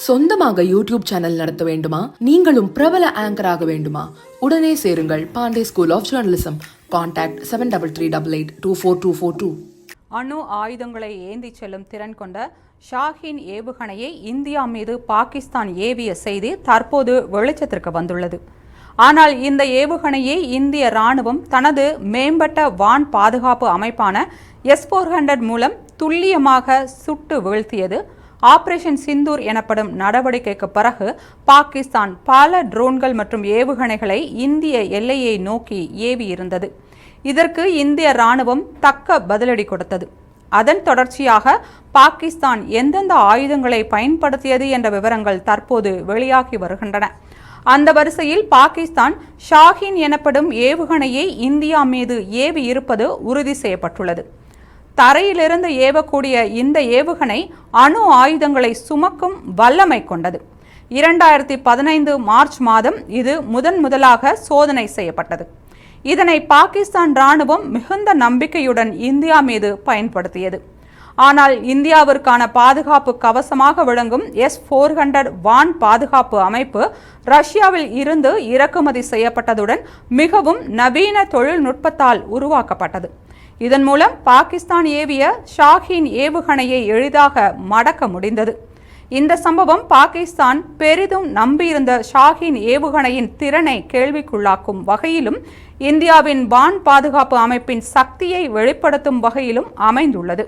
சொந்தமாக YouTube channel நடத்த வேண்டுமா? நீங்களும் பிரபல ஆங்கராக வேண்டுமா? உடனே சேருங்கள் Pandey school of journalism. Contact 7388242242. அணு ஆயுதங்களை ஏந்தி செல்லும் திறன் கொண்ட ஷாஹீன் ஏவுகணையை இந்தியா மீது பாகிஸ்தான் ஏவிய செய்தி தற்போது வெளிச்சத்திற்கு வந்துள்ளது. ஆனால் இந்த ஏவுகணையை இந்திய ராணுவம் தனது மேம்பட்ட வான் பாதுகாப்பு அமைப்பான S-400 மூலம் துல்லியமாக சுட்டு வீழ்த்தியது. ஆபரேஷன் சிந்தூர் எனப்படும் நடவடிக்கைக்கு பிறகு பாகிஸ்தான் பல ட்ரோன்கள் மற்றும் ஏவுகணைகளை இந்திய எல்லையை நோக்கி ஏவியிருந்தது. இதற்கு இந்திய ராணுவம் தக்க பதிலடி கொடுத்தது. அதன் தொடர்ச்சியாக பாகிஸ்தான் எந்தெந்த ஆயுதங்களை பயன்படுத்தியது என்ற விவரங்கள் தற்போது வெளியாகி வருகின்றன. அந்த வரிசையில் பாகிஸ்தான் ஷாஹீன் எனப்படும் ஏவுகணையை இந்தியா மீது ஏவி இருப்பது உறுதி செய்யப்பட்டுள்ளது. தரையிலிருந்து ஏவக்கூடிய இந்த ஏவுகணை அணு ஆயுதங்களை சுமக்கும் வல்லமை கொண்டது. 2015 மார்ச் மாதம் இது முதலாக சோதனை செய்யப்பட்டது. இதனை பாகிஸ்தான் ராணுவம் மிகுந்த நம்பிக்கையுடன் இந்தியா மீது பயன்படுத்தியது. ஆனால் இந்தியாவிற்கான பாதுகாப்பு கவசமாக விளங்கும் S-400 வான் பாதுகாப்பு அமைப்பு ரஷ்யாவில் இருந்து இறக்குமதி செய்யப்பட்டதுடன் மிகவும் நவீன தொழில்நுட்பத்தால் உருவாக்கப்பட்டது. இதன் மூலம் பாகிஸ்தான் ஏவிய ஷாஹீன் ஏவுகணையை எளிதாக மடக்க முடிந்தது. இந்த சம்பவம் பாகிஸ்தான் பெரிதும் நம்பியிருந்த ஷாஹீன் ஏவுகணையின் திறனை கேள்விக்குள்ளாக்கும் வகையிலும் இந்தியாவின் வான் பாதுகாப்பு அமைப்பின் சக்தியை வெளிப்படுத்தும் வகையிலும் அமைந்துள்ளது.